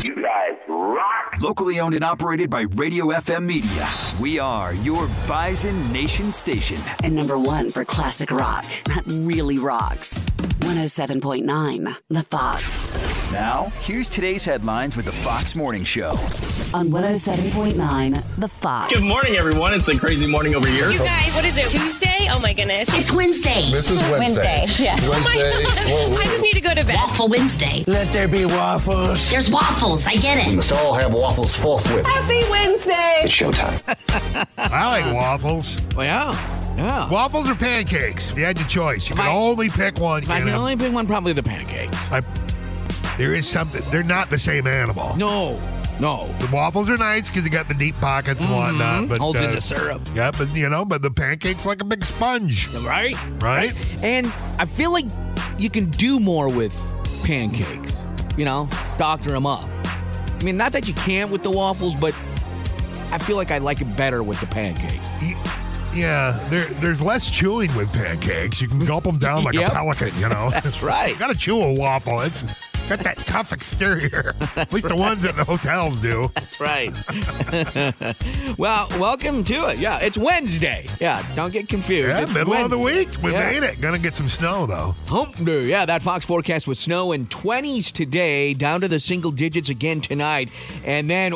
You guys rock. Locally owned and operated by Radio FM Media. We are your Bison Nation station. And number one for classic rock that really rocks. 107.9 The Fox. Now, here's today's headlines with the Fox Morning Show. On 107.9 The Fox. Good morning, everyone. It's a crazy morning over here. You guys, what is it? Tuesday? Oh my goodness. It's Wednesday. This is Wednesday. Yeah. Wednesday. Oh my God. I just need to go to bed. Waffle Wednesday. Let there be waffles. There's waffles. I get We it. must all have waffles forthwith. Happy Wednesday. It's showtime. I like waffles. Well, yeah. Waffles or pancakes? If you had your choice, you can only pick one. If I can only pick one, probably the pancakes. There is something. They're not the same animal. No. The waffles are nice because you got the deep pockets and whatnot. But Holds in the syrup. Yeah, but the pancake's like a big sponge. Right? Right? And I feel like you can do more with pancakes. Doctor them up. I mean, not that you can't with the waffles, but I feel like I like it better with the pancakes. Yeah, there's less chewing with pancakes. You can gulp them down like a pelican, That's right. You got to chew a waffle. It's got that tough exterior. At least the ones at the hotels do. That's right. Well, welcome to it. Yeah, it's Wednesday. Yeah, don't get confused. Yeah, It's middle of the Wednesday. week. We made it. Gonna get some snow, though. Hump day. Yeah, that Fox forecast with snow in 20s today, down to the single digits again tonight. And then,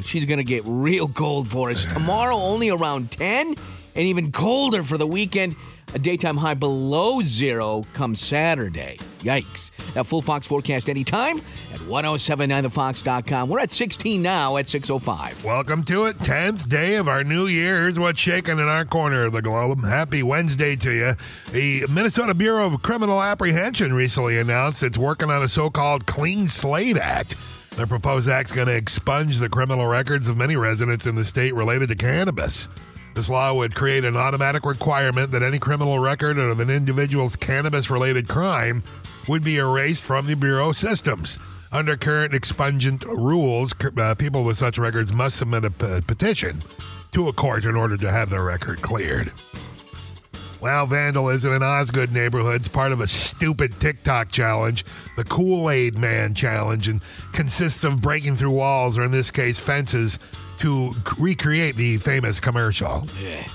she's going to get real cold for us. Tomorrow, only around 10, and even colder for the weekend. A daytime high below 0 come Saturday. Yikes. That full Fox forecast anytime at 1079thefox.com. We're at 16 now at 6:05. Welcome to it. 10th day of our new year. Here's what's shaking in our corner of the globe. Happy Wednesday to you. The Minnesota Bureau of Criminal Apprehension recently announced it's working on a so-called Clean Slate Act. Their proposed act's going to expunge the criminal records of many residents in the state related to cannabis. This law would create an automatic requirement that any criminal record of an individual's cannabis-related crime would be erased from the Bureau systems. Under current expungent rules, people with such records must submit a petition to a court in order to have their record cleared. Well, vandalism in Osgood neighborhoods, part of a stupid TikTok challenge, the Kool-Aid Man challenge, and consists of breaking through walls, or in this case, fences, to recreate the famous commercial. Yeah.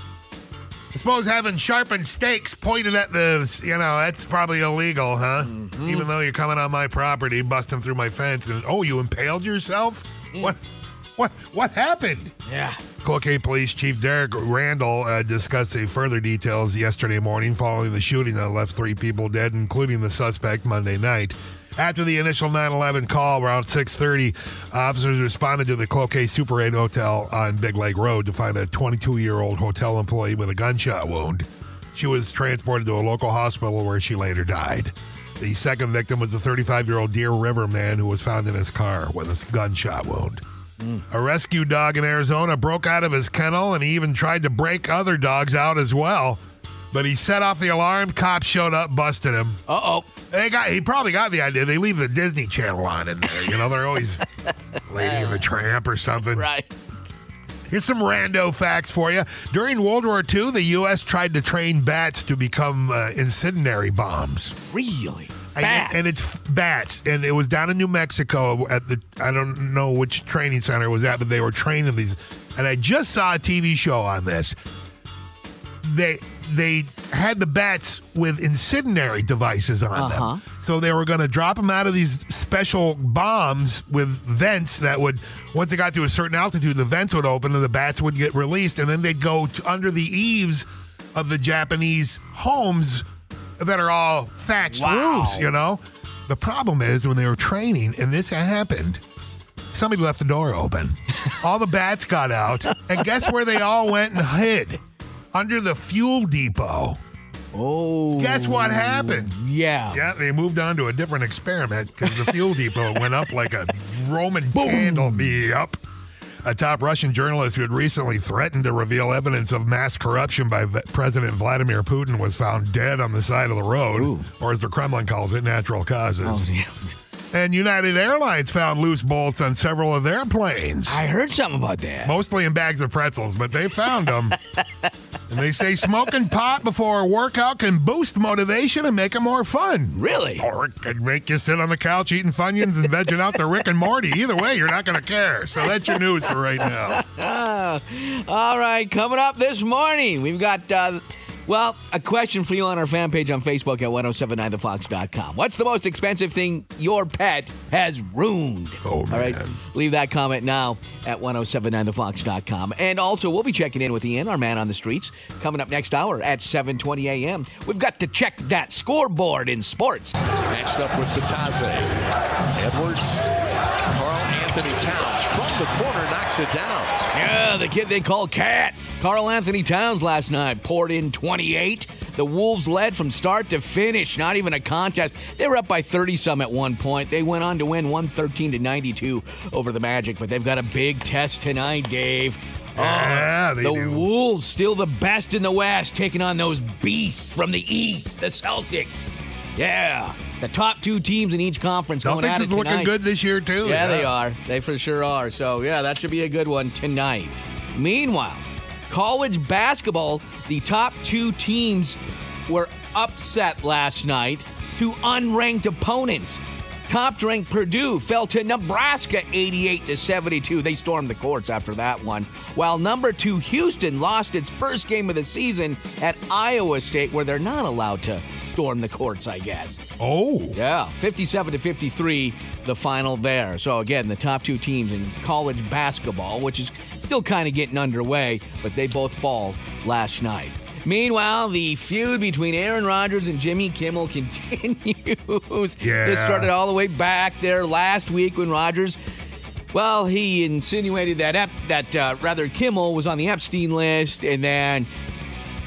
I suppose having sharpened stakes pointed at that's probably illegal, huh? Mm-hmm. Even though you're coming on my property, busting through my fence, and you impaled yourself? What happened? Yeah. Cloquet Police Chief Derek Randall discussed the further details yesterday morning following the shooting that left 3 people dead, including the suspect, Monday night. After the initial 9/11 call around 6:30, officers responded to the Cloquet Super 8 Hotel on Big Lake Road to find a 22-year-old hotel employee with a gunshot wound. She was transported to a local hospital where she later died. The second victim was the 35-year-old Deer River man who was found in his car with a gunshot wound. A rescue dog in Arizona broke out of his kennel, and he even tried to break other dogs out as well. But he set off the alarm. Cops showed up, busted him. Uh-oh. He probably got the idea. They leave the Disney Channel on in there. They're always Lady and the Tramp or something. Right. Here's some rando facts for you. During World War II, the U.S. tried to train bats to become incendiary bombs. Really? Bats. And it's bats. And it was down in New Mexico at I don't know which training center it was at, but they were training these. And I just saw a TV show on this. They had the bats with incendiary devices on them. So they were going to drop them out of these special bombs with vents that would, once they got to a certain altitude, the vents would open and the bats would get released. And then they'd go under the eaves of the Japanese homes that are all thatched roofs, The problem is when they were training, and this happened, somebody left the door open. All the bats got out. And guess where they all went and hid? Under the fuel depot. Oh. Guess what happened? Yeah. Yeah, they moved on to a different experiment because the fuel depot went up like a Roman candle. Yep. A top Russian journalist who had recently threatened to reveal evidence of mass corruption by President Vladimir Putin was found dead on the side of the road, or as the Kremlin calls it, natural causes. Oh, yeah. And United Airlines found loose bolts on several of their planes. I heard something about that. Mostly in bags of pretzels, but they found them. And they say smoking pot before a workout can boost motivation and make it more fun. Really? Or it could make you sit on the couch eating Funyuns and vegging out to Rick and Morty. Either way, you're not going to care. So that's your news for right now. All right, coming up this morning, we've got, a question for you on our fan page on Facebook at 1079thefox.com. What's the most expensive thing your pet has ruined? Oh, man. All right, leave that comment now at 1079thefox.com. And also, we'll be checking in with Ian, our man on the streets, coming up next hour at 7:20 a.m. We've got to check that scoreboard in sports. Matched up with Bataze. Edwards. Carl Anthony Towns from the corner knocks it down. Yeah, the kid they call Cat. Carl Anthony Towns last night poured in 28. The Wolves led from start to finish. Not even a contest. They were up by 30-some at one point. They went on to win 113-92 over the Magic, but they've got a big test tonight, Dave. Yeah, they the do. Wolves still the best in the West, taking on those beasts from the East, the Celtics. Yeah, the top two teams in each conference going at it Celtics is tonight. looking good this year, too. Yeah, they are. They for sure are. So, yeah, that should be a good one tonight. Meanwhile, college basketball, the top two teams were upset last night to unranked opponents. Top-ranked Purdue fell to Nebraska 88-72. They stormed the courts after that one. While number 2 Houston lost its first game of the season at Iowa State, where they're not allowed to storm the courts, I guess. Oh. Yeah, 57-53, the final there. So, again, the top two teams in college basketball, which is still kind of getting underway, but they both fall last night. Meanwhile, the feud between Aaron Rodgers and Jimmy Kimmel continues. Yeah. This started all the way back there last week when Rodgers, he insinuated that Kimmel was on the Epstein list, and then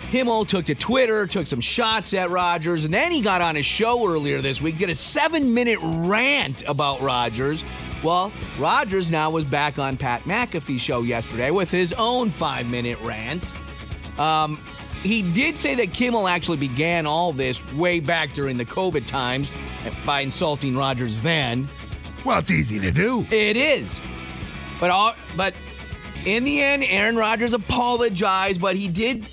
Kimmel took to Twitter, took some shots at Rodgers, and then he got on his show earlier this week, did a 7-minute rant about Rodgers. Well, Rodgers now was back on Pat McAfee's show yesterday with his own 5-minute rant. He did say that Kimmel actually began all this way back during the COVID times by insulting Rodgers then. Well, it's easy to do. It is. But in the end, Aaron Rodgers apologized, but he did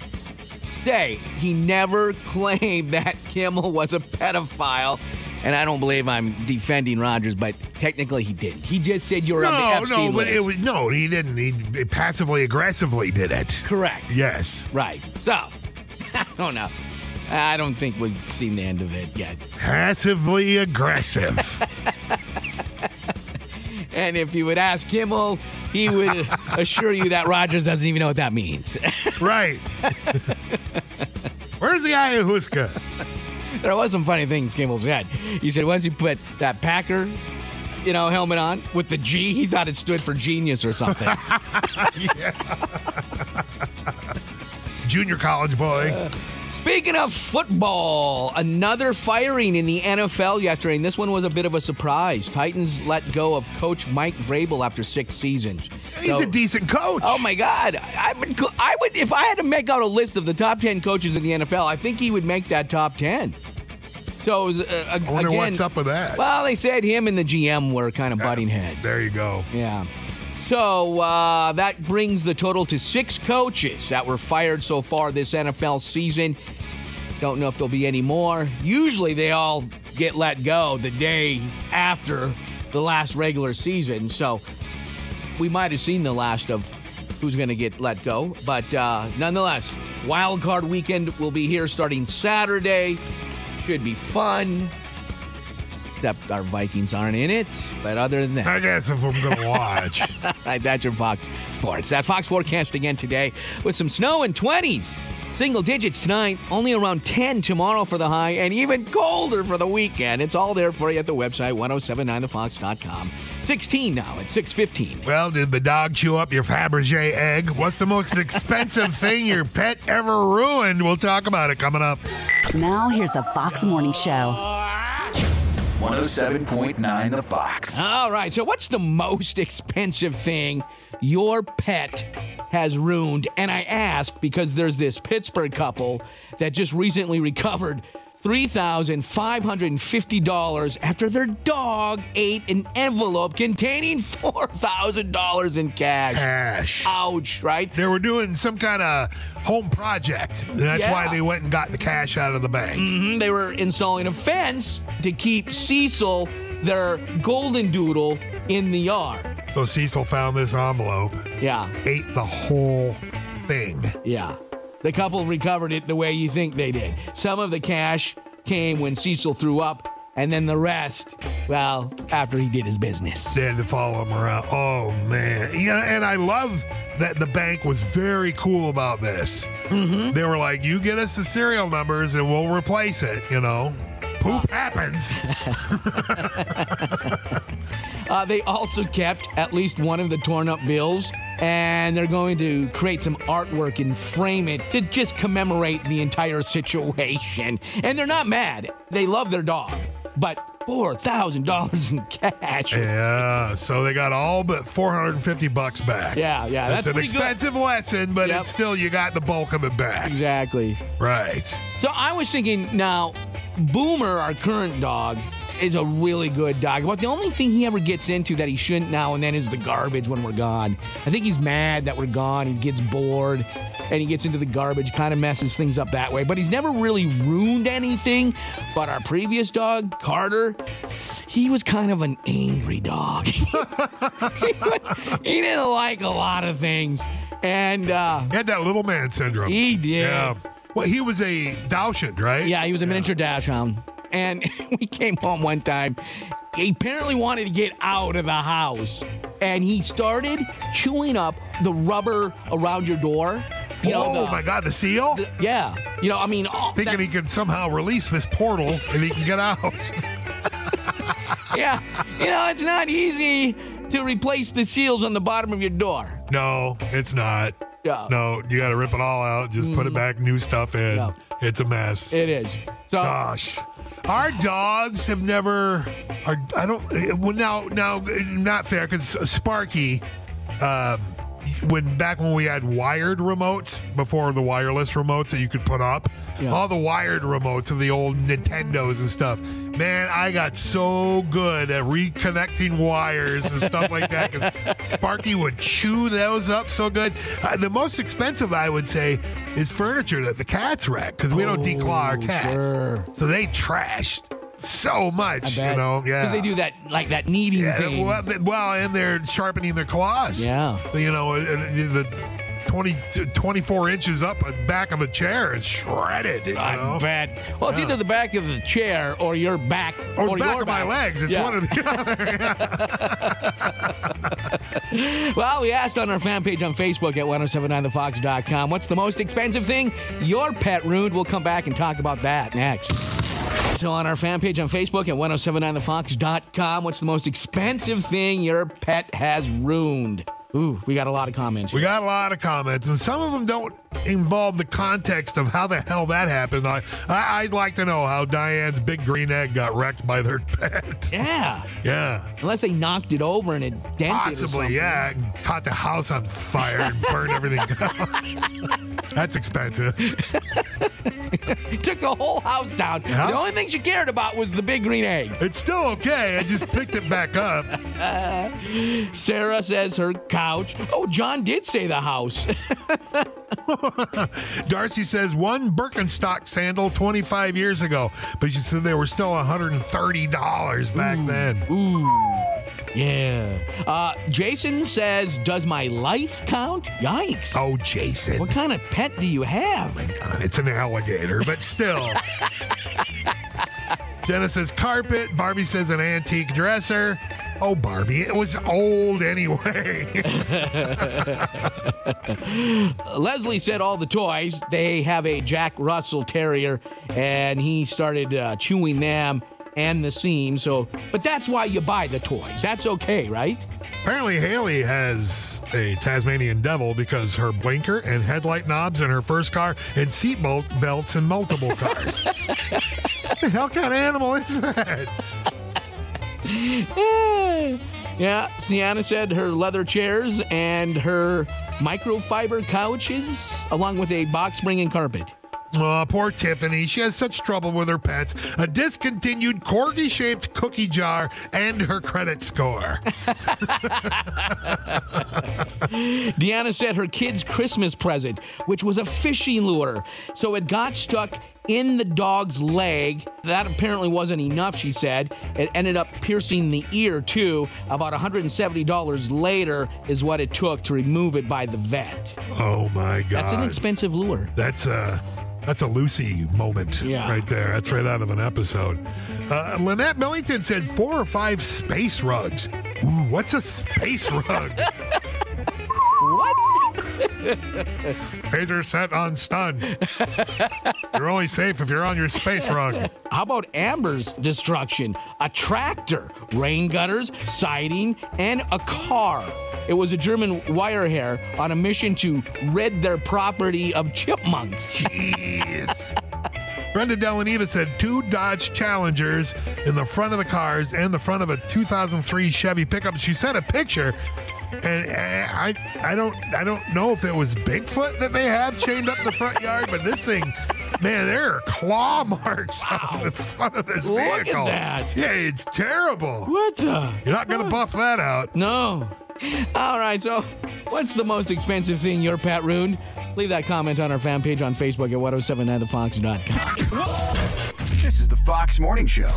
say he never claimed that Kimmel was a pedophile. And I don't believe I'm defending Rodgers, but technically he didn't. He just said you're on the Epstein list. He didn't. He passively aggressively did it. Correct. Yes. Right. So, I don't know. I don't think we've seen the end of it yet. Passively aggressive. And if you would ask Kimmel, he would assure you that Rodgers doesn't even know what that means. Right. Where's the ayahuasca? There was some funny things Kimmel said. He said once he put that Packer, helmet on with the G, he thought it stood for genius or something. Junior college boy. Speaking of football, another firing in the NFL yesterday, and this one was a bit of a surprise. Titans let go of Coach Mike Vrabel after 6 seasons. He's a decent coach. Oh my God! I would, if I had to make out a list of the top 10 coaches in the NFL, I think he would make that top 10. So it was, I wonder what's up with that. Well, they said him and the GM were kind of butting heads. There you go. Yeah. So that brings the total to 6 coaches that were fired so far this NFL season. Don't know if there'll be any more. Usually they all get let go the day after the last regular season. So we might have seen the last of who's going to get let go. But nonetheless, Wild Card Weekend will be here starting Saturday. Should be fun. Except our Vikings aren't in it. But other than that, I guess if I'm going to watch. that's your Fox Sports. That Fox forecast again today with some snow and 20s. Single digits tonight, only around 10 tomorrow for the high, and even colder for the weekend. It's all there for you at the website, 1079thefox.com. 16 now at 6:15. Well, did the dog chew up your Fabergé egg? What's the most expensive thing your pet ever ruined? We'll talk about it coming up. Now here's the Fox Morning Show. 107.9 The Fox. All right, so what's the most expensive thing your pet has ruined? And I ask because there's this Pittsburgh couple that just recently recovered $3,550 after their dog ate an envelope containing $4,000 in cash. Ouch, right? They were doing some kind of home project. That's why they went and got the cash out of the bank. Mm-hmm. They were installing a fence to keep Cecil, their golden doodle, in the yard. So Cecil found this envelope. Yeah. Ate the whole thing. Yeah. The couple recovered it the way you think they did. Some of the cash came when Cecil threw up, and then the rest, well, after he did his business. They had to follow him around. Oh, man. Yeah, and I love that the bank was very cool about this. Mm-hmm. They were like, you get us the serial numbers and we'll replace it, you know. Poop happens. They also kept at least one of the torn up bills, and they're going to create some artwork and frame it to just commemorate the entire situation. And they're not mad. They love their dog. But $4,000 in cash. Yeah, so they got all but $450 back. Yeah, That's an expensive lesson, but Yep. it's still, you got the bulk of it back. Exactly. Right. So I was thinking, now, Boomer, our current dog, is a really good dog. But the only thing he ever gets into that he shouldn't now and then is the garbage when we're gone. I think he's mad that we're gone. He gets bored, and he gets into the garbage, kind of messes things up that way. But he's never really ruined anything. But our previous dog, Carter, he was kind of an angry dog. He didn't like a lot of things. And He had that little man syndrome. he did. Yeah. Well, he was a Dachshund, right? Yeah, he was a miniature dachshund. And we came home one time. He apparently wanted to get out of the house. And he started chewing up the rubber around your door. You know, my God, the seal? Yeah. You know, I mean... Thinking he could somehow release this portal and he can get out. Yeah. You know, it's not easy to replace the seals on the bottom of your door. No, it's not. Yeah. No, you got to rip it all out. Just put it back, new stuff in. Yeah. It's a mess. It is. So, Gosh. Our dogs have never. Well, now, not fair because Sparky, back when we had wired remotes before the wireless remotes that you could put up, all the wired remotes of the old Nintendos and stuff. Man, I got so good at reconnecting wires and stuff like that because Sparky would chew those up so good. The most expensive, I would say, is furniture that the cats wreck because we don't declaw our cats. Sure. So they trashed so much, you know. Yeah, because they do that, like that kneading thing. Well, and they're sharpening their claws. Yeah. So, you know, the 24 inches up the back of a chair is shredded. You know? I bet. Well, it's either the back of the chair or your back. Or or back your of my legs. It's one of the other. Well, we asked on our fan page on Facebook at 1079thefox.com, what's the most expensive thing your pet ruined? We'll come back and talk about that next. So on our fan page on Facebook at 1079thefox.com, what's the most expensive thing your pet has ruined? Ooh, we got a lot of comments. We got a lot of comments, and some of them don't involve the context of how the hell that happened. I'd like to know how Diane's big green egg got wrecked by their pet. Yeah. Yeah. Unless they knocked it over and it dented Possibly, or something. yeah. And caught the house on fire and burned everything down. That's expensive. Took the whole house down. Yeah. The only thing she cared about was the big green egg. It's still okay. I just picked it back up. Sarah says her couch. Oh, John did say the house. Darcy says one Birkenstock sandal 25 years ago, but she said they were still $130 back then. Ooh. Yeah. Jason says, does my life count? Yikes. Oh, Jason. What kind of pet do you have? It's an alligator, but still. Jenna says carpet. Barbie says an antique dresser. Oh, Barbie, it was old anyway. Leslie said all the toys. They have a Jack Russell Terrier, and he started chewing them and the seam. So, but that's why you buy the toys. That's okay, right? Apparently, Haley has a Tasmanian devil because her blinker and headlight knobs in her first car and seat belts in multiple cars. What the hell kind of animal is that? Yeah, Sienna said her leather chairs and her microfiber couches, along with a box spring and carpet. Oh, poor Tiffany. She has such trouble with her pets. A discontinued corgi-shaped cookie jar and her credit score. Deanna said her kid's Christmas present, which was a fishing lure, so it got stuck in the dog's leg. That apparently wasn't enough, she said. It ended up piercing the ear, too. About $170 later is what it took to remove it by the vet. Oh, my God. That's an expensive lure. That's a Lucy moment right there. That's right out of an episode. Lynette Millington said 4 or 5 space rugs. Ooh, what's a space rug? What? Phaser set on stun. You're only safe if you're on your space rug. How about Amber's destruction? A tractor, rain gutters, siding, and a car. It was a German wire hair on a mission to rid their property of chipmunks. Jeez. Brenda Delaneva said 2 Dodge Challengers in the front of the cars and the front of a 2003 Chevy pickup. She sent a picture. And I don't know if it was Bigfoot that they have chained up the front yard, but this thing, man, there are claw marks on the front of this vehicle. Look at that. Yeah, it's terrible. What the? You're not going to buff that out. No. All right, so what's the most expensive thing your pet ruined? Leave that comment on our fan page on Facebook at 1079thefox.com. This is the Fox Morning Show.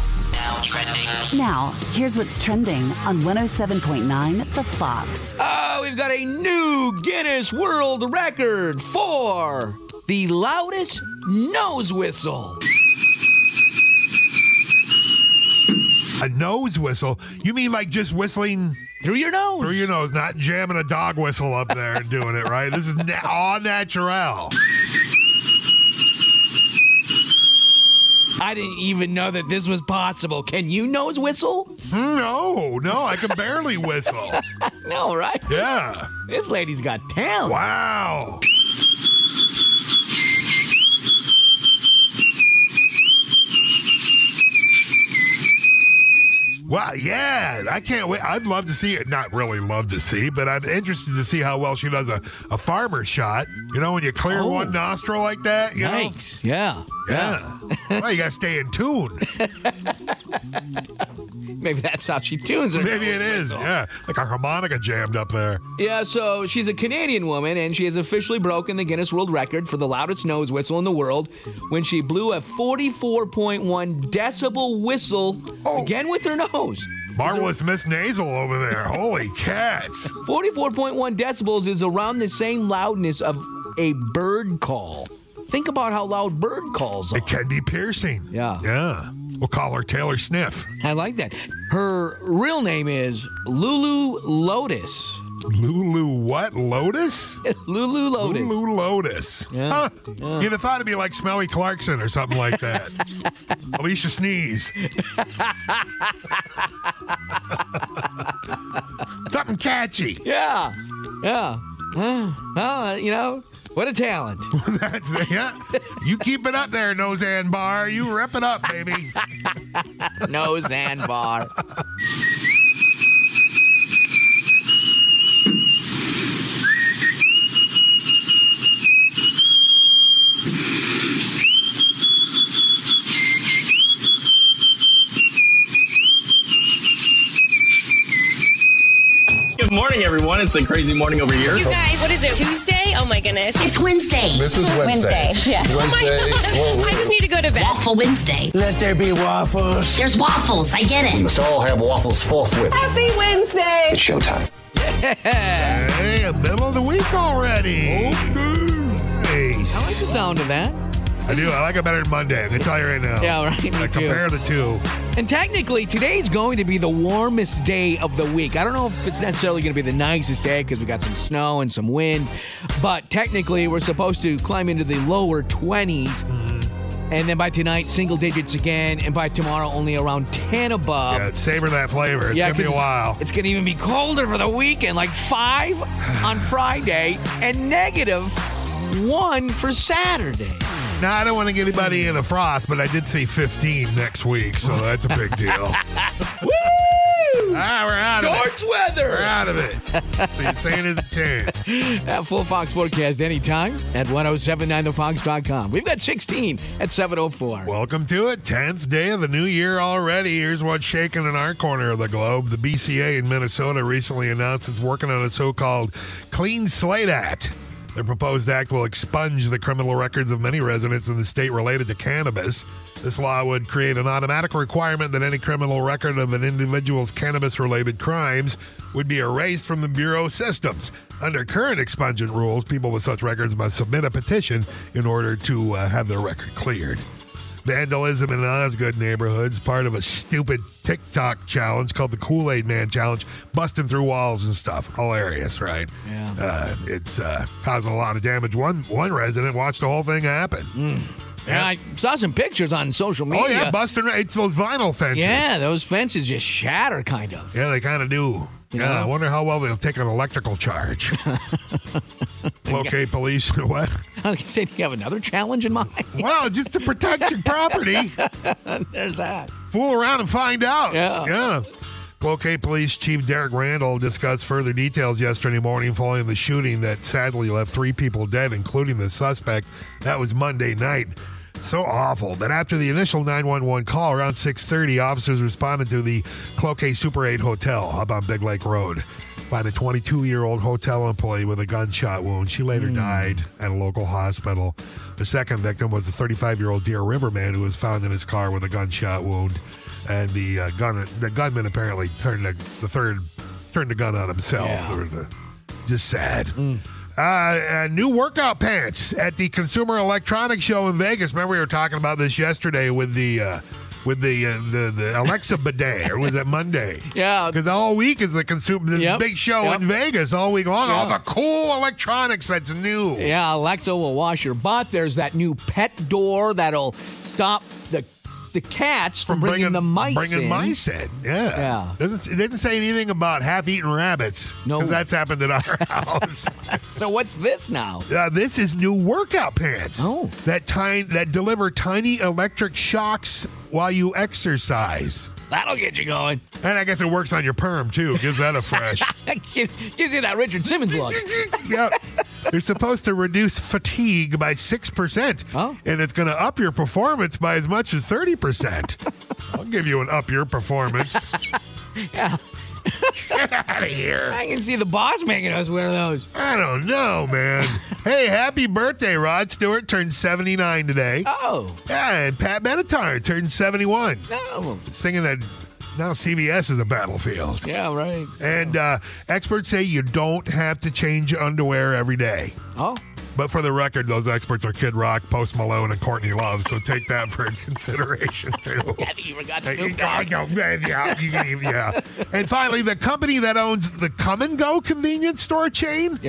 Now, here's what's trending on 107.9 The Fox. Oh, we've got a new Guinness World Record for the loudest nose whistle. A nose whistle? You mean like just whistling through your nose? Through your nose, not jamming a dog whistle up there and doing it, right? This is all natural. I didn't even know that this was possible. Can you nose whistle? No, I can barely whistle. No, right? Yeah. This lady's got talent. Wow. Wow, yeah, I can't wait. I'd love to see it. Not really love to see, but I'm interested to see how well she does a farmer shot. You know, when you clear one nostril like that, you know? Yeah. Well, you got to stay in tune. Maybe that's how she tunes her. Maybe it is, yeah. Like a harmonica jammed up there. Yeah, so she's a Canadian woman, and she has officially broken the Guinness World Record for the loudest nose whistle in the world when she blew a 44.1 decibel whistle, again with her nose. Marvelous Miss Nasal over there. Holy cats. 44.1 decibels is around the same loudness of a bird call. Think about how loud bird calls are. It can be piercing. Yeah. We'll call her Taylor Sniff. I like that. Her real name is Lulu Lotus. Lulu what? Lotus? Lulu Lotus. Lulu Lotus. Yeah. Huh. Yeah. You'd have thought it'd be like Smelly Clarkson or something like that. Alicia Sneeze. Something catchy. Yeah. Well, you know, what a talent. That's it. Yeah. You keep it up there, Nozan Bar. You rip it up, baby. Nozan Bar. Good morning, everyone. It's a crazy morning over here. You guys, what is it, Tuesday? Oh my goodness. It's Wednesday. This is Wednesday. Yeah. Oh my God. I just need to go to bed. Waffle Wednesday. Let there be waffles. There's waffles. I get We it. must all have waffles forthwith. Happy Wednesday. It's showtime. Hey, middle of the week already. Nice. I like the sound of that. I do. I like it better than Monday. I can tell you right now. Yeah, right. Me too. Compare the two. And technically, today's going to be the warmest day of the week. I don't know if it's necessarily going to be the nicest day because we got some snow and some wind. But technically, we're supposed to climb into the lower 20s. Mm-hmm. And then by tonight, single digits again. And by tomorrow, only around 10 above. Yeah, savor that flavor. It's going to be a while. It's going to even be colder for the weekend, like 5 on Friday and -1 for Saturday. Now, I don't want to get anybody in a froth, but I did say 15 next week, so that's a big deal. Woo! Woo! We're out of it. Shorts weather. We're out of it. So you're saying there's a chance. That full Fox forecast anytime at 1079thefox.com. We've got 16 at 7:04. Welcome to it. 10th day of the new year already. Here's what's shaking in our corner of the globe. The BCA in Minnesota recently announced it's working on a so-called Clean Slate Act. The proposed act will expunge the criminal records of many residents in the state related to cannabis. This law would create an automatic requirement that any criminal record of an individual's cannabis-related crimes would be erased from the Bureau systems. Under current expungement rules, people with such records must submit a petition in order to have their record cleared. Vandalism in Osgood neighborhoods, part of a stupid TikTok challenge called the Kool-Aid Man Challenge, busting through walls and stuff. Hilarious, right? Yeah. It's causing a lot of damage. One resident watched the whole thing happen. Yeah, I saw some pictures on social media. Oh, yeah, busting. It's those vinyl fences. Yeah, those fences just shatter, kind of. Yeah, they kind of do. Yeah, I wonder how well they'll take an electrical charge. Locate police. What? I was going to say, do you have another challenge in mind? Well, just to protect your property. There's that. Fool around and find out. Yeah. Cloquet Police Chief Derek Randall discussed further details yesterday morning following the shooting that sadly left 3 people dead, including the suspect. That was Monday night. So awful that after the initial 911 call around 6:30, officers responded to the Cloquet Super 8 Hotel up on Big Lake Road. Find a 22-year-old hotel employee with a gunshot wound. She later died at a local hospital. The second victim was a 35-year-old Deer River man who was found in his car with a gunshot wound. And the gunman apparently turned the gun on himself. Yeah. Just sad. New workout pants at the Consumer Electronics Show in Vegas. Remember we were talking about this yesterday with the Alexa bidet, or was it Monday? Yeah. Because all week is this big show in Vegas all week long. All the cool electronics that's new. Yeah, Alexa will wash your butt. There's that new pet door that'll stop the cats from bringing the mice in. Bringing mice in, yeah. It didn't say anything about half-eaten rabbits. No. Because that's happened at our house. So what's this now? This is new workout pants. Oh. That deliver tiny electric shocks while you exercise. That'll get you going. And I guess it works on your perm, too. Gives that a fresh. Gives you that Richard Simmons look. Yep. They're supposed to reduce fatigue by 6%. Oh. And it's going to up your performance by as much as 30%. I'll give you an up your performance. Yeah. Get out of here. I can see the boss making us wear those. I don't know, man. Hey, happy birthday, Rod Stewart turned 79 today. Oh. Yeah, and Pat Benatar turned 71. No. Singing that now CVS is a battlefield. Yeah, right. And experts say you don't have to change underwear every day. Oh. But for the record, those experts are Kid Rock, Post Malone, and Courtney Love, so take that for consideration, too. Yeah, you forgot Snoop Dogg. Yeah. And finally, the company that owns the Come and Go convenience store chain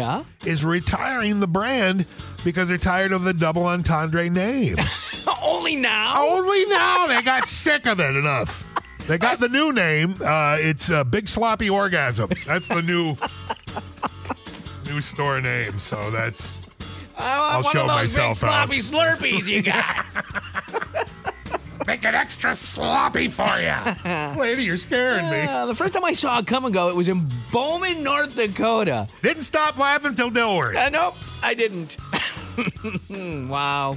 is retiring the brand because they're tired of the double entendre name. Only now? Only now. They got sick of it enough. They got the new name. It's Big Sloppy Orgasm. That's the new store name, so that's... I'll show myself out. Sloppy Slurpees you got. Make it extra sloppy for you. Lady, you're scaring me. The first time I saw it Come and Go, it was in Bowman, North Dakota. Didn't stop laughing till Dilworth. Nope, I didn't. Wow.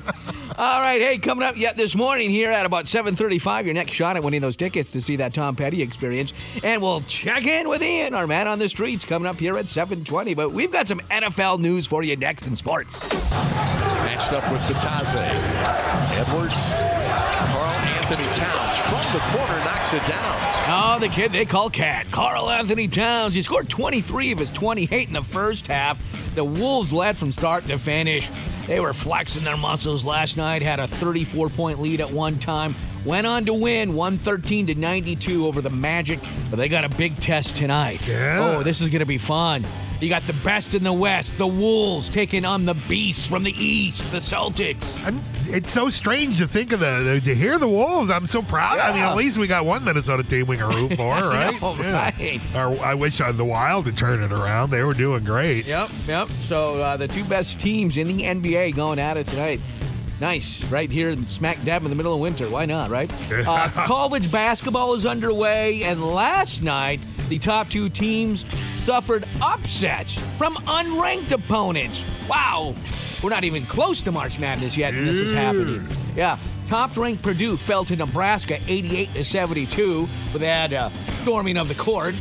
All right, hey, coming up yet this morning here at about 7:35, your next shot at winning those tickets to see that Tom Petty experience. And we'll check in with Ian, our man on the streets, coming up here at 7:20. But we've got some NFL news for you next in sports. Matched up with Batazze. Edwards. Carl Anthony Towns from the corner knocks it down. Oh, the kid they call Cat, Carl Anthony Towns. He scored 23 of his 28 in the first half. The Wolves led from start to finish. They were flexing their muscles last night, had a 34-point lead at one time, went on to win 113-92 over the Magic, but they got a big test tonight. Yeah. Oh, this is going to be fun. You got the best in the West, the Wolves, taking on the Beasts from the East, the Celtics. It's so strange to think of to hear the Wolves. I'm so proud. Yeah. I mean, at least we got one Minnesota team we can root for, right? know, right. I wish the Wild would turn it around. They were doing great. Yep. So the two best teams in the NBA going at it tonight. Nice. Right here, smack dab in the middle of winter. Why not, right? College basketball is underway, and last night the top two teams suffered upsets from unranked opponents. Wow. We're not even close to March Madness yet, and this is happening. Yeah. Top-ranked Purdue fell to Nebraska 88-72, but they had a storming of the court.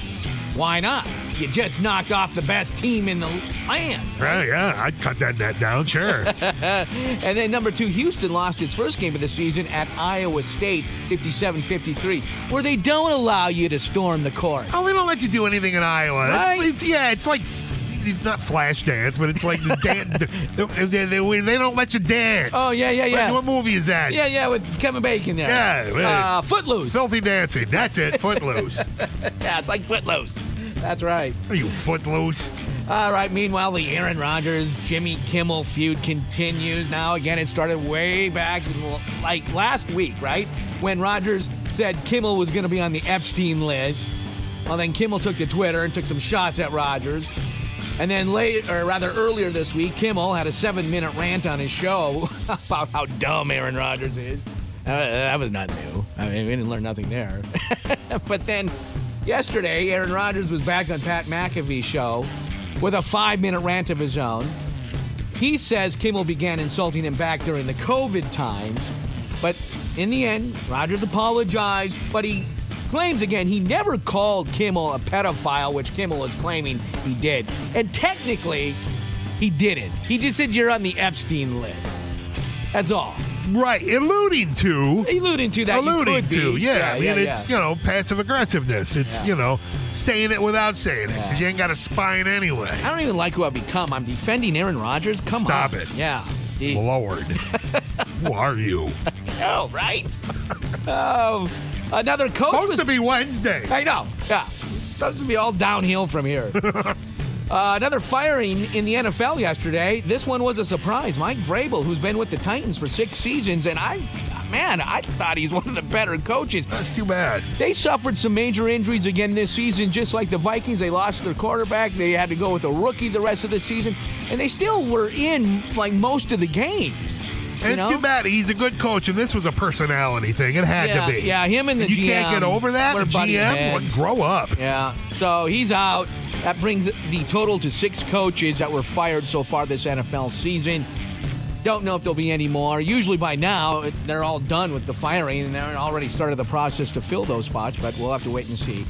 Why not? You just knocked off the best team in the land. Right, yeah, I'd cut that net down, sure. And then number 2, Houston lost its first game of the season at Iowa State, 57-53, where they don't allow you to storm the court. Oh, they don't let you do anything in Iowa. Right? It's like, it's not flash dance, but it's like the dance. They don't let you dance. Oh, yeah. What movie is that? Yeah, with Kevin Bacon there. Yeah. Footloose. Filthy dancing. That's it, Footloose. Yeah, it's like Footloose. That's right. Are you Footloose? All right, meanwhile, the Aaron Rodgers, Jimmy Kimmel feud continues. Now, again, it started way back, like last week, right? When Rodgers said Kimmel was going to be on the Epstein list. Well, then Kimmel took to Twitter and took some shots at Rodgers. And then earlier this week, Kimmel had a 7-minute rant on his show about how dumb Aaron Rodgers is. That was not new. I mean, we didn't learn nothing there. But then yesterday, Aaron Rodgers was back on Pat McAfee's show with a 5-minute rant of his own. He says Kimmel began insulting him back during the COVID times. But in the end, Rodgers apologized, but he claims again he never called Kimmel a pedophile, which Kimmel is claiming he did. And technically, he didn't. He just said you're on the Epstein list. That's all. Right, alluding to that. Alluding to, yeah. I mean, it's, passive aggressiveness. It's, saying it without saying it, because you ain't got a spine anyway. I don't even like who I've become. I'm defending Aaron Rodgers. Stop it. Yeah. Lord. Who are you? Oh, right? Another coach supposed to be Wednesday. I know. Yeah. Supposed to be all downhill from here. Another firing in the NFL yesterday. This one was a surprise. Mike Vrabel, who's been with the Titans for 6 seasons, and I thought he's one of the better coaches. That's too bad. They suffered some major injuries again this season, just like the Vikings. They lost their quarterback. They had to go with a rookie the rest of the season, and they still were in like most of the games. And it's too bad. He's a good coach, and this was a personality thing. It had to be. Yeah, him and the GM. You can't get over that? The GM? Grow up. Yeah. So he's out. That brings the total to 6 coaches that were fired so far this NFL season. Don't know if there'll be any more. Usually by now, they're all done with the firing, and they're already started the process to fill those spots, but we'll have to wait and see.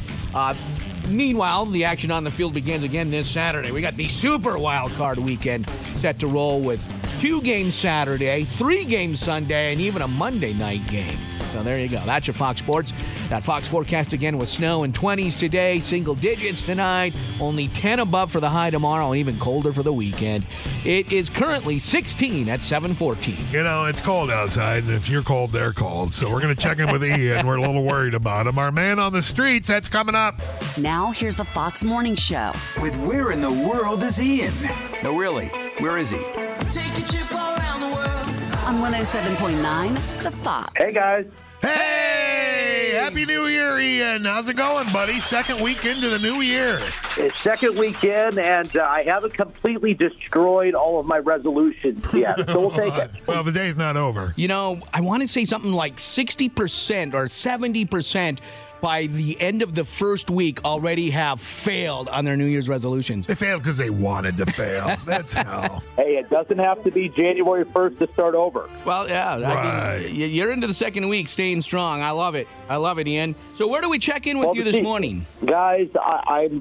Meanwhile, the action on the field begins again this Saturday. We got the Super Wild Card weekend set to roll with 2 games Saturday, 3 games Sunday, and even a Monday night game. So there you go. That's your Fox Sports. That Fox forecast again with snow and 20s today, single digits tonight, only 10 above for the high tomorrow, and even colder for the weekend. It is currently 16 at 7:14. It's cold outside, and if you're cold, they're cold. So we're going to check in with Ian. We're a little worried about him. Our man on the streets, that's coming up. Now here's the Fox Morning Show. With Where in the World is Ian? No, really, where is he? Take a trip around the world. On 107.9, The Fox. Hey, guys. Hey! Happy New Year, Ian. How's it going, buddy? Second week into the new year. It's second weekend, and I haven't completely destroyed all of my resolutions yet, so we'll take it. Well, the day's not over. I want to say something like 60% or 70% by the end of the first week already have failed on their New Year's resolutions. They failed because they wanted to fail. That's how. Hey, it doesn't have to be January 1st to start over. Well, yeah. Right. I mean, you're into the second week, staying strong. I love it. I love it, Ian. So where do we check in with you this morning? Guys, I'm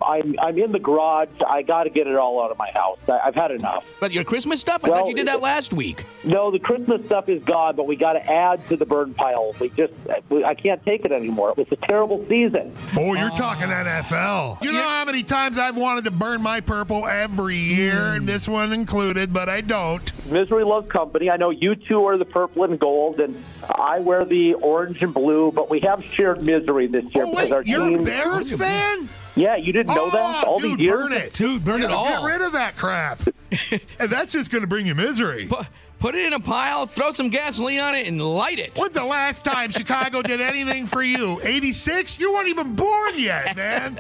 in the garage. I got to get it all out of my house. I've had enough. But your Christmas stuff? I thought you did that last week. No, the Christmas stuff is gone, but we got to add to the burn pile. I can't take it anymore. It was a terrible season. Oh, you're talking NFL. You know how many times I've wanted to burn my purple every year, and this one included, but I don't. Misery loves company. I know you two are the purple and gold, and I wear the orange and blue, but we have shared misery this year. Oh, wait, you're a Bears fan? Yeah, you didn't know that all these years? Burn it. Dude, burn it all. Get rid of that crap. And that's just going to bring you misery. Put it in a pile, throw some gasoline on it, and light it. When's the last time Chicago did anything for you? 86? You weren't even born yet, man.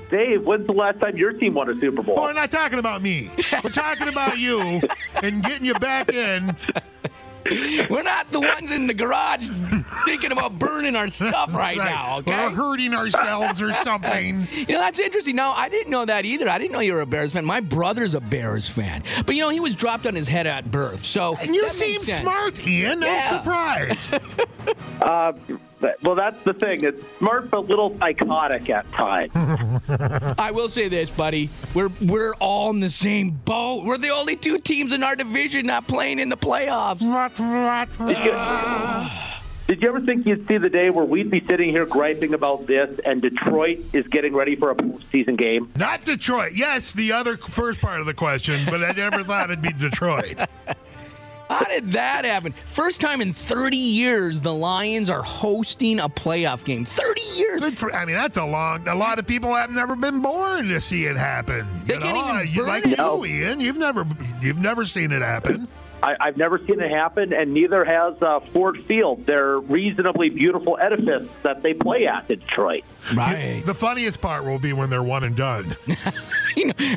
Dave, when's the last time your team won a Super Bowl? Oh, we're not talking about me. We're talking about you and getting you back in We're not the ones in the garage thinking about burning our stuff right now, okay? We're hurting ourselves or something. That's interesting. No, I didn't know that either. I didn't know you were a Bears fan. My brother's a Bears fan. But, he was dropped on his head at birth. So And you seem smart, Ian. I'm surprised. Well, that's the thing. It's smart but a little psychotic at times. I will say this, buddy. We're all in the same boat. We're the only two teams in our division not playing in the playoffs. Did you ever think you'd see the day where we'd be sitting here griping about this and Detroit is getting ready for a postseason game? Not Detroit. Yes, the other first part of the question, but I never thought it'd be Detroit. How did that happen? First time in 30 years the Lions are hosting a playoff game. 30 years. That's a lot of people have never been born to see it happen. They can't even burn like it. you, Ian. You've never seen it happen. I've never seen it happen, and neither has Ford Field. They're reasonably beautiful edifice that they play at in Detroit. Right. The funniest part will be when they're one and done.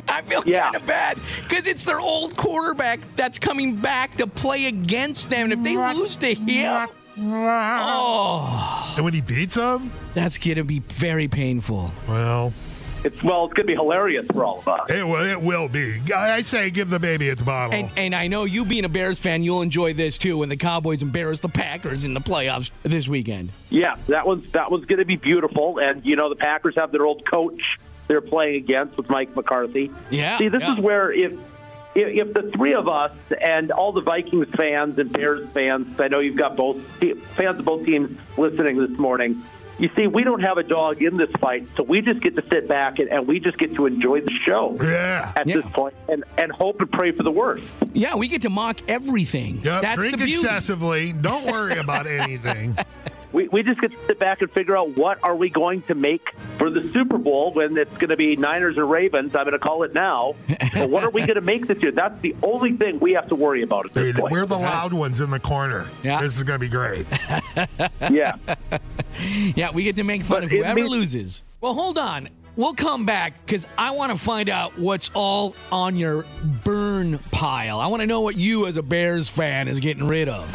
I feel kind of bad because it's their old quarterback that's coming back to play against them. And if they lose to him, and when he beats them, that's going to be very painful. Well, it's going to be hilarious for all of us. It will be. I say give the baby its bottle. And I know you being a Bears fan, you'll enjoy this too when the Cowboys embarrass the Packers in the playoffs this weekend. Yeah, that one's going to be beautiful. And, the Packers have their old coach they're playing against with Mike McCarthy. Yeah. See, this is where if the three of us and all the Vikings fans and Bears fans, I know you've got fans of both teams listening this morning, you see, we don't have a dog in this fight, so we just get to sit back and we just get to enjoy the show at this point and hope and pray for the worst. Yeah, we get to mock everything. Yep, that's drink the beauty. excessively. Don't worry about anything. We just get to sit back and figure out what are we going to make for the Super Bowl when it's going to be Niners or Ravens. I'm going to call it now. But what are we going to make this year? That's the only thing we have to worry about at this point. We're the loud ones in the corner. Yeah. This is going to be great. Yeah. Yeah, we get to make fun of whoever loses. Well, hold on. We'll come back because I want to find out what's all on your burn pile. I want to know what you as a Bears fan is getting rid of.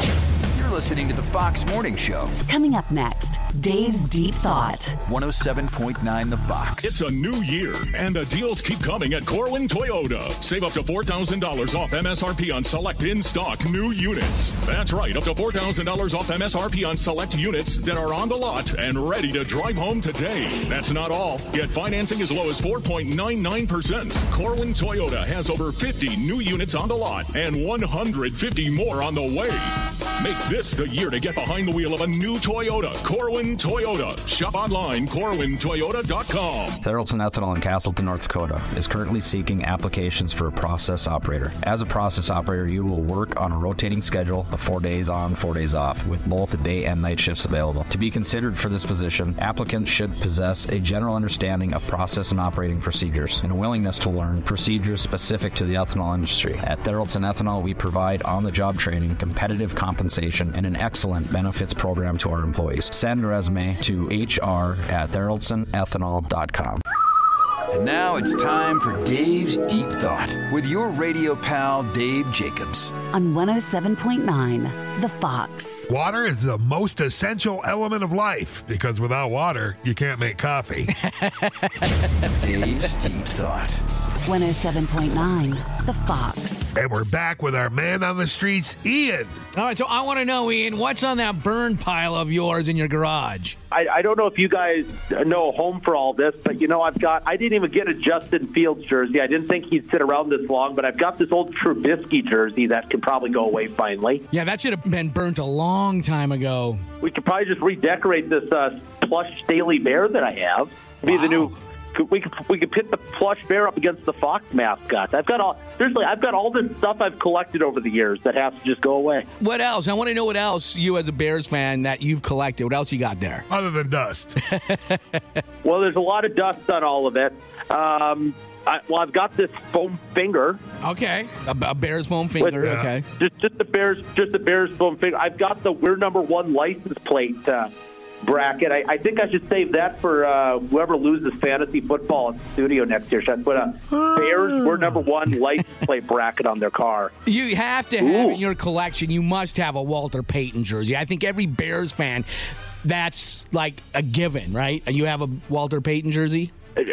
You're listening to the Fox Morning Show. Coming up next, Dave's Deep Thought. 107.9 The Fox. It's a new year, and the deals keep coming at Corwin Toyota. Save up to $4,000 off MSRP on select in-stock new units. That's right, up to $4,000 off MSRP on select units that are on the lot and ready to drive home today. That's not all. Get financing as low as 4.99%. Corwin Toyota has over 50 new units on the lot and 150 more on the way. Make this the year to get behind the wheel of a new Toyota. Corwin Toyota. Shop online, corwintoyota.com. Thurlton Ethanol in Castleton, North Dakota is currently seeking applications for a process operator. As a process operator, you will work on a rotating schedule of 4 days on, 4 days off, with both the day and night shifts available. To be considered for this position, applicants should possess a general understanding of process and operating procedures and a willingness to learn procedures specific to the ethanol industry. At Thurlton Ethanol, we provide on-the-job training, competitive compensation, and an excellent benefits program to our employees. Send a resume to hr@thurltonethanol.com. And now it's time for Dave's Deep Thought with your radio pal, Dave Jacobs. On 107.9, The Fox. Water is the most essential element of life because without water, you can't make coffee. Dave's Deep Thought. 107.9, The Fox. And we're back with our man on the streets, Ian. All right, so I want to know, Ian, what's on that burn pile of yours in your garage? I don't know if you guys know home for all this, but, I didn't even get a Justin Fields jersey. I didn't think he'd sit around this long, but I've got this old Trubisky jersey that can probably go away finally. Yeah, that should have been burnt a long time ago. We could probably just redecorate this plush Staley Bear that I have. Be the new... We could pit the plush bear up against the Fox mascot. I've got all this stuff I've collected over the years that has to just go away. What else? I want to know what else you as a Bears fan that you've collected. What else you got there? Other than dust. Well, there's a lot of dust on all of it. I've got this foam finger. Okay, a Bears foam finger. Just the Bears foam finger. I've got the we're number one license plate bracket. I think I should save that for whoever loses fantasy football in the studio next year. Should I put a Bears were number one license plate bracket on their car? You have to have in your collection, you must have a Walter Payton jersey. I think every Bears fan, that's like a given, right? You have a Walter Payton jersey?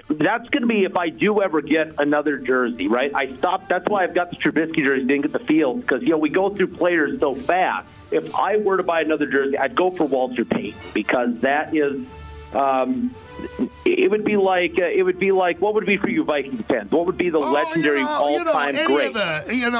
That's going to be if I do ever get another jersey, right? I stopped. That's why I've got the Trubisky jersey, didn't get the field, because, we go through players so fast. If I were to buy another jersey, I'd go for Walter Payton, because that is it would be like what would it be for you Vikings fans? What would be the legendary all-time great? you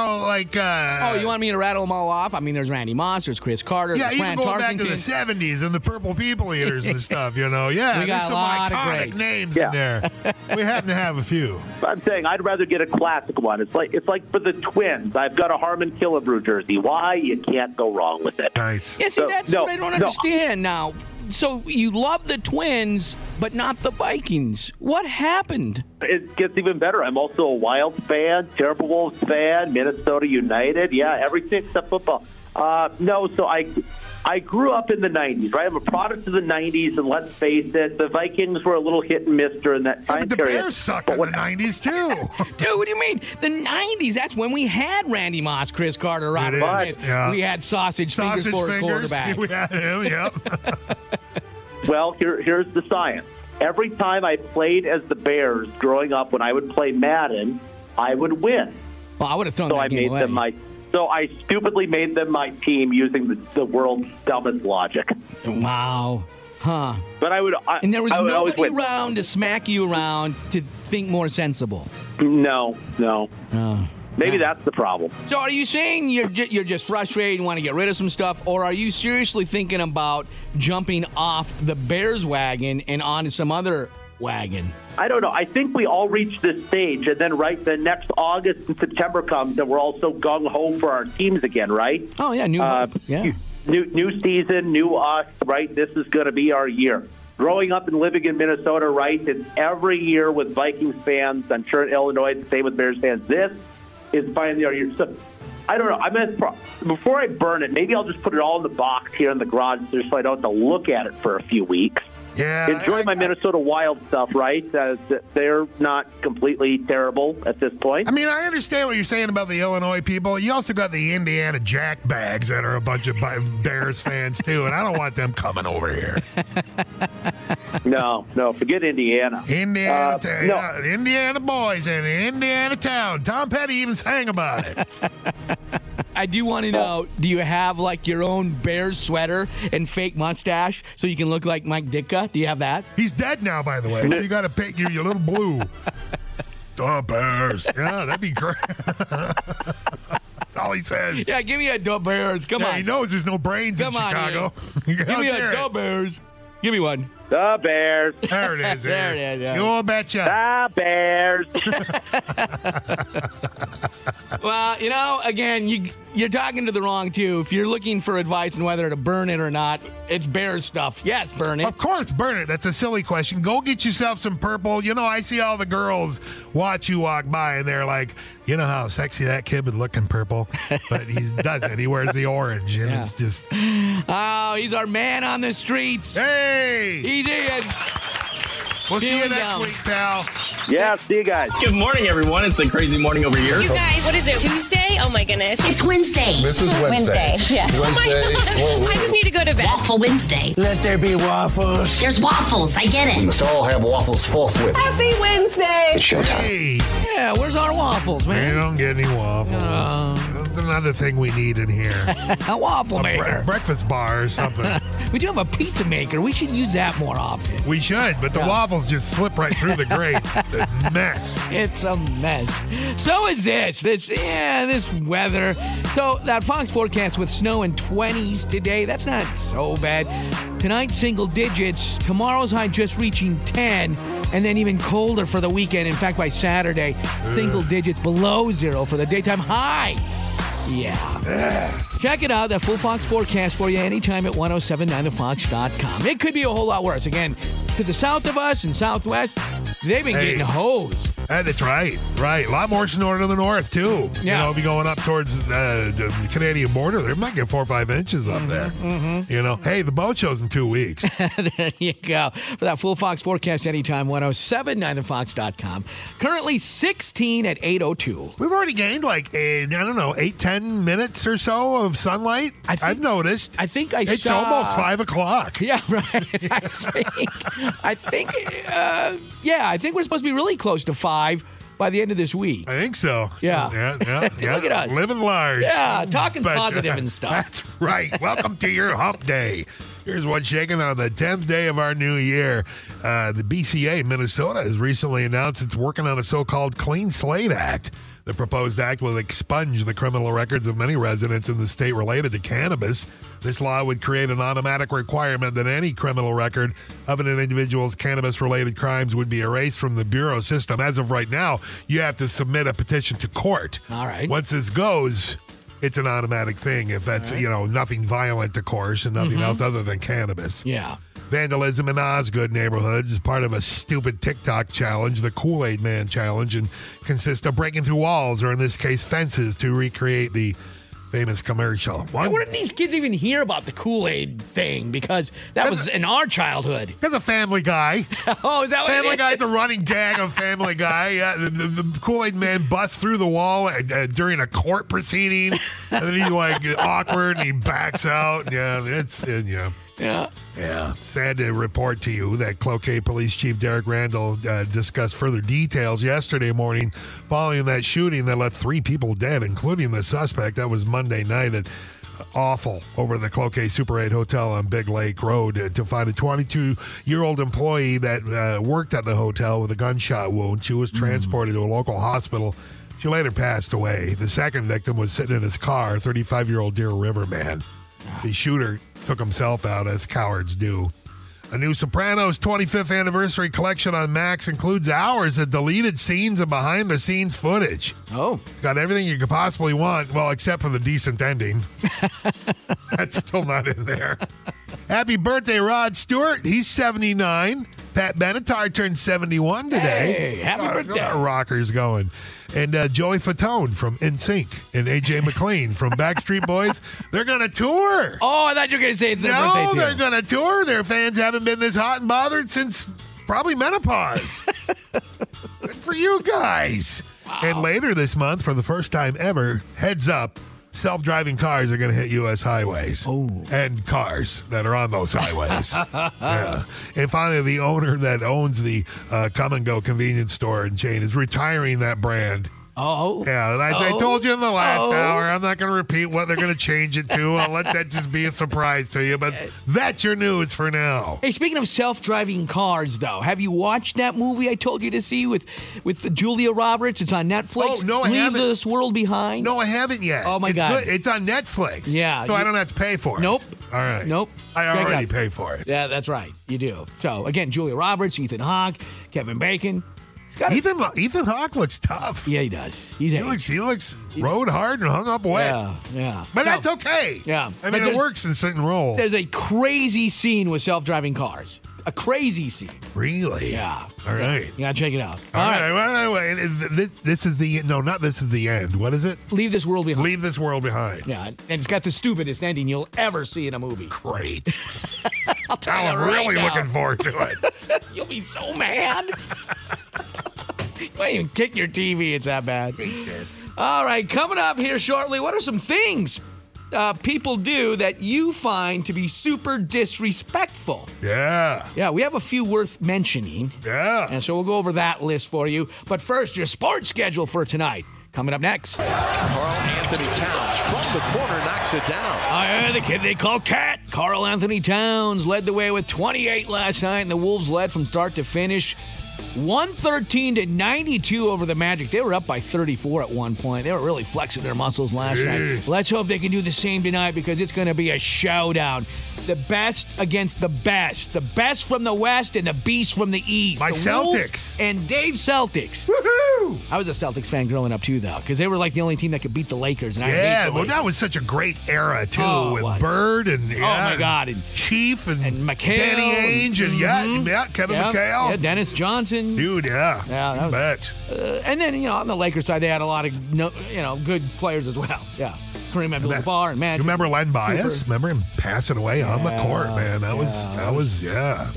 want me to rattle them all off? I mean, there's Randy Moss, there's Chris Carter, yeah, there's even Fran going back to Tarkenton. the 70s and the Purple People Eaters and stuff, Yeah, we there's got some a lot of iconic greats. names in there. We happen to have a few. I'm saying I'd rather get a classic one. It's like for the Twins. I've got a Harmon Killebrew jersey. Why? You can't go wrong with it. Nice. Yeah, see, that's what I don't understand now. So you love the Twins, but not the Vikings. What happened? It gets even better. I'm also a Wild fan, Terrible Wolves fan, Minnesota United. Yeah, everything except football. So I grew up in the 90s, right? I'm a product of the 90s, and let's face it, the Vikings were a little hit and miss during that time but the period. Bears suck in the 90s, too. Dude, what do you mean? The 90s, that's when we had Randy Moss, Chris Carter, Robert Smith. Yeah. We had Sausage Fingers for a quarterback. We had him, yep. Well, here's the science. Every time I played as the Bears growing up, when I would play Madden, I would win. Well, I would have thrown that game away. So I stupidly made them my team using the world's dumbest logic. Wow. Huh. But and there was nobody around to smack you around to think more sensible. No. Oh. Maybe that's the problem. So are you saying you're just frustrated and want to get rid of some stuff, or are you seriously thinking about jumping off the Bears wagon and onto some other wagon? I don't know. I think we all reach this stage, and then the next August and September comes, and we're all so gung-ho for our teams again, right? Oh, yeah, new season, new us, right? This is going to be our year. Growing up and living in Minnesota, right, it's every year with Vikings fans. I'm sure in Illinois it's the same with Bears fans. This is finally our year. So, I don't know. Before I burn it, maybe I'll just put it all in the box here in the garage just so I don't have to look at it for a few weeks. Yeah, enjoy my Minnesota Wild stuff, right? They're not completely terrible at this point. I mean, I understand what you're saying about the Illinois people. You also got the Indiana jackbags that are a bunch of Bears fans, too, and I don't want them coming over here. No, forget Indiana. Indiana boys in Indiana town. Tom Petty even sang about it. I do want to know, do you have like your own Bears sweater and fake mustache so you can look like Mike Ditka? Do you have that? He's dead now, by the way. So you got to pick your little blue. The Bears. Yeah, that'd be great. That's all he says. Yeah, give me a the Bears. Come on. He knows there's no brains in Chicago. Give me a the Bears. Give me one. The Bears. There it is. There it is. Yeah. You betcha. The Bears. Well, again, you're talking to the wrong two. If you're looking for advice on whether to burn it or not, it's Bears stuff. Yes, burn it. Of course, burn it. That's a silly question. Go get yourself some purple. I see all the girls watch you walk by, and they're like, you know how sexy that kid would look in purple? But he doesn't. He wears the orange, and it's just... Oh, he's our man on the streets. Hey! He's in. We'll see you next week, pal. Yeah, see you guys. Good morning, everyone. It's a crazy morning over here. You guys, what is it, Tuesday? Oh, my goodness. It's Wednesday. This is Wednesday. Yeah. Oh, my God. I just need to go to bed. Waffle Wednesday. Let there be waffles. There's waffles. I get We it. must all have waffles forthwith. Happy Wednesday. It's showtime. Hey! Yeah, where's our waffles, We man? don't get any waffles. That's another thing we need in here. A waffle maker. Breakfast bar or something. We do have a pizza maker. We should use that more often. We should, but the waffles just slip right through the grates. It's a mess. It's a mess. So is this. This weather. So that Fox forecast with snow in 20s today, that's not so bad. Tonight, single digits. Tomorrow's high just reaching 10, and then even colder for the weekend. In fact, by Saturday, single digits below zero for the daytime high. Yeah. Check it out, that full Fox forecast for you anytime at 1079thefox.com. It could be a whole lot worse. Again, to the south of us and southwest, they've been getting hosed. That's right. A lot more snow to the north, too. Yeah. You know, if you're going up towards the Canadian border, they might get 4 or 5 inches up there. You know, hey, the boat show's in 2 weeks. There you go. For that full Fox forecast anytime, 1079thefox.com. Currently 16 at 8:02. We've already gained 8-10 minutes or so of sunlight. I've noticed. I think it's almost 5 o'clock. Yeah, right. I think we're supposed to be really close to 5 by the end of this week. I think so. Yeah. Look at us. Living large. Yeah, talking positive and stuff. That's right. Welcome to your hump day. Here's what's shaking on the 10th day of our new year. The BCA, Minnesota, has recently announced it's working on a so-called Clean Slate Act. The proposed act will expunge the criminal records of many residents in the state related to cannabis. This law would create an automatic requirement that any criminal record of an individual's cannabis-related crimes would be erased from the bureau system. As of right now, you have to submit a petition to court. All right. Once this goes, it's an automatic thing if that's, nothing violent, of course, and nothing else other than cannabis. Yeah. Vandalism in Osgood neighborhoods is part of a stupid TikTok challenge, the Kool-Aid Man Challenge, and consists of breaking through walls, or in this case, fences, to recreate the famous commercial. Why didn't these kids even hear about the Kool-Aid thing? Because that was in our childhood. Because of Family Guy. Oh, is that what Family it is? Guy's a running gag of Family Guy. Yeah, the Kool-Aid Man busts through the wall during a court proceeding, and then he's awkward and he backs out. Yeah. Sad to report to you that Cloquet Police Chief Derek Randall discussed further details yesterday morning following that shooting that left 3 people dead, including the suspect. That was Monday night at awful over the Cloquet Super 8 Hotel on Big Lake Road to find a 22-year-old employee that worked at the hotel with a gunshot wound. She was transported to a local hospital. She later passed away. The second victim was sitting in his car, 35-year-old Deer River man. The shooter took himself out, as cowards do. A new Sopranos 25th anniversary collection on Max includes hours of deleted scenes and behind-the-scenes footage. Oh. It's got everything you could possibly want, well, except for the decent ending. That's still not in there. Happy birthday, Rod Stewart. He's 79. Pat Benatar turned 71 today. Hey, happy birthday. Rockers going. And Joey Fatone from NSYNC and AJ McLean from Backstreet Boys. They're going to tour. Oh, I thought you were going to say it's their birthday, too. No, they're going to tour. Their fans haven't been this hot and bothered since probably menopause. Good for you guys. Wow. And later this month, for the first time ever, heads up, self-driving cars are going to hit U.S. highways. Oh. And cars that are on those highways. Yeah. And finally, the owner that owns the Come and Go convenience store and chain is retiring that brand. Oh. Yeah, I told you in the last hour. I'm not going to repeat what they're going to change it to. I'll let that just be a surprise to you. But that's your news for now. Hey, speaking of self-driving cars, though, have you watched that movie I told you to see with Julia Roberts? It's on Netflix. Oh, no, I haven't. Leave This World Behind. No, I haven't yet. Oh, my God. Good. It's on Netflix. Yeah. So I don't have to pay for it. Nope. All right. Nope. I already pay for it. Yeah, that's right. You do. So, again, Julia Roberts, Ethan Hawke, Kevin Bacon. Ethan Hawke looks tough. Yeah, he does. He looks rode hard and hung up wet. Yeah. But that's okay. Yeah. I mean, it works in certain roles. There's a crazy scene with self-driving cars. A crazy scene. Really? Yeah. All right. You gotta check it out. All right. This is the not this is the end. What is it? Leave This World Behind. Leave This World Behind. Yeah, and it's got the stupidest ending you'll ever see in a movie. Great. I'll tell you I'm right really now. looking forward to it. You'll be so mad. You might even kick your TV. It's that bad. Hate this. All right, coming up here shortly, what are some things people do that you find to be super disrespectful? Yeah, we have a few worth mentioning. Yeah. And so we'll go over that list for you. But first, your sports schedule for tonight. Coming up next. Carl Anthony Towns from the corner knocks it down. The kid they call Cat. Carl Anthony Towns led the way with 28 last night, and the Wolves led from start to finish. 113-92 over the Magic. They were up by 34 at one point. They were really flexing their muscles last night. Let's hope they can do the same tonight because it's going to be a showdown. The best against the best. The best from the West and the beast from the East. My the Celtics. Wolves and Dave Celtics. Woohoo! I was a Celtics fan growing up, too, though, because they were like the only team that could beat the Lakers. And I hate the Lakers. That was such a great era, too, with was. Bird and oh, my God. And Chief and McHale. Danny Ainge and Kevin McHale. Yeah, Dennis Johnson. Dude, yeah. You bet. And then, on the Lakers side, they had a lot of, good players as well. Yeah. Kareem Abdul-Jabbar and Magic. Remember Len Bias? Remember him passing away on the court, man? That was. Yeah,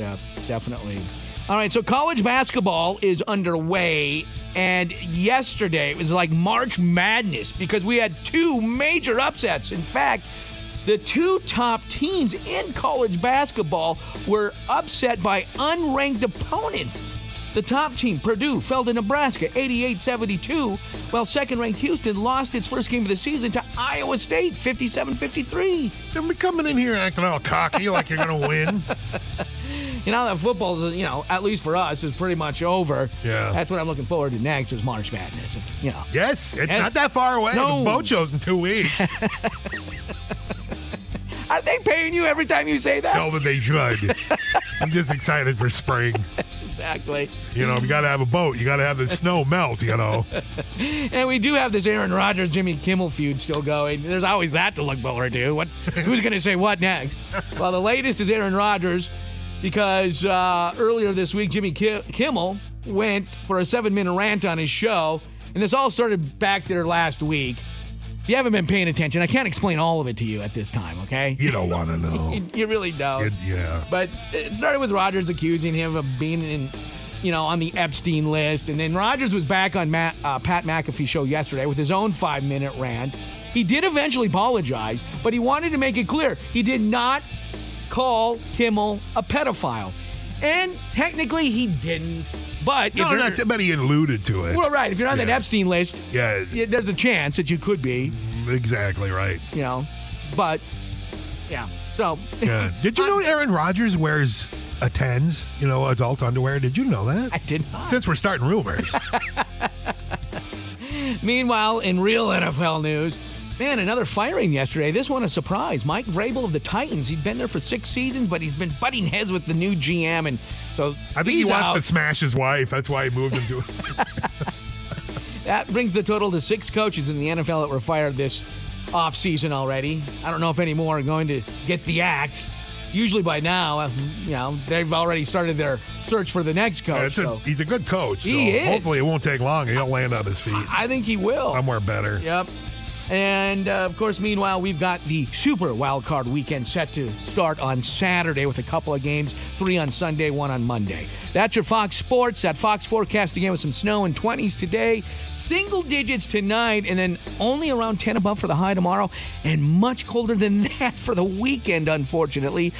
definitely. All right, so college basketball is underway, and yesterday it was like March Madness because we had two major upsets. In fact, the two top teams in college basketball were upset by unranked opponents. The top team, Purdue, fell to Nebraska 88-72, while second-ranked Houston lost its first game of the season to Iowa State 57-53. Don't be coming in here acting all cocky like you're going to win. That football, at least for us, is pretty much over. Yeah. That's what I'm looking forward to next is March Madness. Yes, it's not that far away. No. The boat show's in 2 weeks. Are they paying you every time you say that? No, but they should. I'm just excited for spring. Exactly. You got to have a boat. You got to have the snow melt, And we do have this Aaron Rodgers, Jimmy Kimmel feud still going. There's always that to look forward to. Who's going to say what next? Well, the latest is Aaron Rodgers because earlier this week, Jimmy Kimmel went for a 7-minute rant on his show. And this all started back there last week. If you haven't been paying attention, I can't explain all of it to you at this time, okay? You don't want to know. You really don't. Yeah. But it started with Rodgers accusing him of being on the Epstein list. And then Rodgers was back on Pat McAfee's show yesterday with his own 5-minute rant. He did eventually apologize, but he wanted to make it clear he did not call Kimmel a pedophile. And technically he didn't. But but he alluded to it. Well, right. If you're on that Epstein list, there's a chance that you could be. Exactly right. But, yeah. So. Yeah. Did you know Aaron Rodgers wears a Tens, adult underwear? Did you know that? I did not. Since we're starting rumors. Meanwhile, in real NFL news, man, another firing yesterday. This one a surprise. Mike Vrabel of the Titans. He'd been there for 6 seasons, but he's been butting heads with the new GM, and so I think he wants to smash his wife. That's why he moved him to it. That brings the total to 6 coaches in the NFL that were fired this offseason already. I don't know if any more are going to get the axe. Usually by now, they've already started their search for the next coach. He's a good coach. He is. Hopefully it won't take long. He'll land on his feet. I think he will. Somewhere better. Yep. And, of course, meanwhile, we've got the Super Wild Card weekend set to start on Saturday with a couple of games, 3 on Sunday, 1 on Monday. That's your Fox Sports. That Fox forecast again with some snow and 20s today. Single digits tonight, and then only around 10 above for the high tomorrow, and much colder than that for the weekend, unfortunately.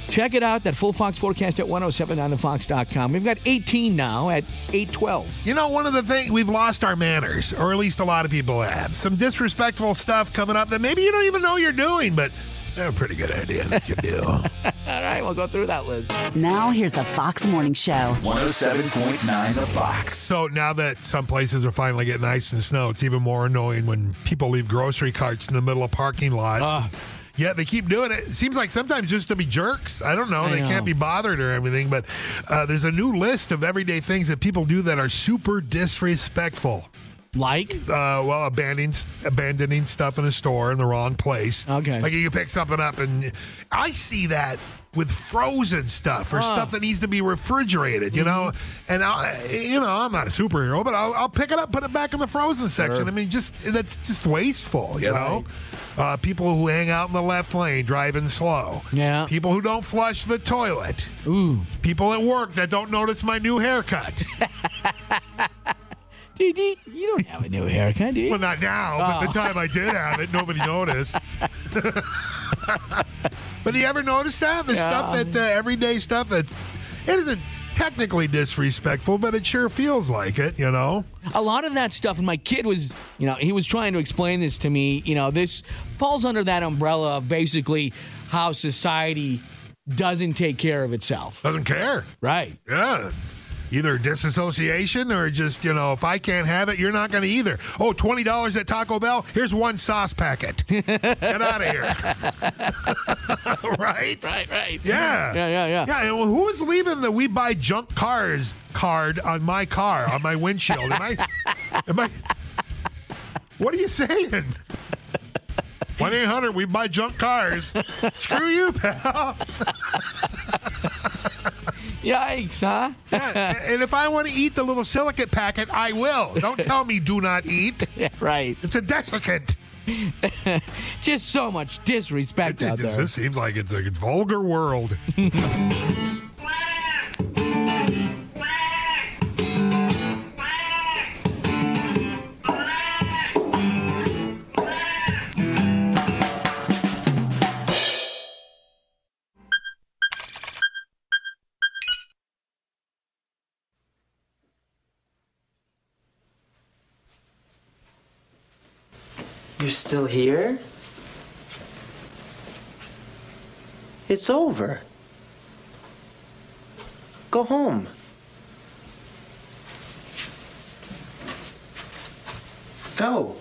Check it out, that full Fox forecast at 1079thefox.com. We've got 18 now at 8:12. One of the things, we've lost our manners, or at least a lot of people have. Some disrespectful stuff coming up that maybe you don't even know you're doing, but they're a pretty good idea that you do. All right, we'll go through that list. Now here's the Fox Morning Show. 107.9 The Fox. So now that some places are finally getting ice and snow, it's even more annoying when people leave grocery carts in the middle of parking lots. Yeah, they keep doing it. It seems like sometimes just to be jerks. I don't know. They can't be bothered or everything. But there's a new list of everyday things that people do that are super disrespectful. Like? Abandoning stuff in a store in the wrong place. Okay. Like you pick something up, and I see that with frozen stuff or stuff that needs to be refrigerated, And I'm not a superhero, but I'll pick it up, put it back in the frozen section. Sure. I mean, that's just wasteful, you know? People who hang out in the left lane driving slow. Yeah. People who don't flush the toilet. Ooh. People at work that don't notice my new haircut. Dude, you don't have a new haircut, do you? Well, not now, but the time I did have it, nobody noticed. But do you ever notice that? The stuff that, everyday stuff it isn't technically disrespectful, but it sure feels like it, A lot of that stuff, and my kid was, he was trying to explain this to me, this falls under that umbrella of basically how society doesn't take care of itself. Doesn't care. Right. Yeah. Either disassociation or just, if I can't have it, you're not going to either. Oh, $20 at Taco Bell? Here's one sauce packet. Get out of here. Right? Right. Yeah. Yeah. Well, who is leaving the We Buy Junk Cars card on my car, on my windshield? What are you saying? 1-800, we buy junk cars. Screw you, pal. Yikes, huh? Yeah, and if I want to eat the little silicate packet, I will. Don't tell me do not eat. Yeah, right. It's a desiccant. Just so much disrespect out there. This seems like it's a vulgar world. You're still here? It's over. Go home. Go.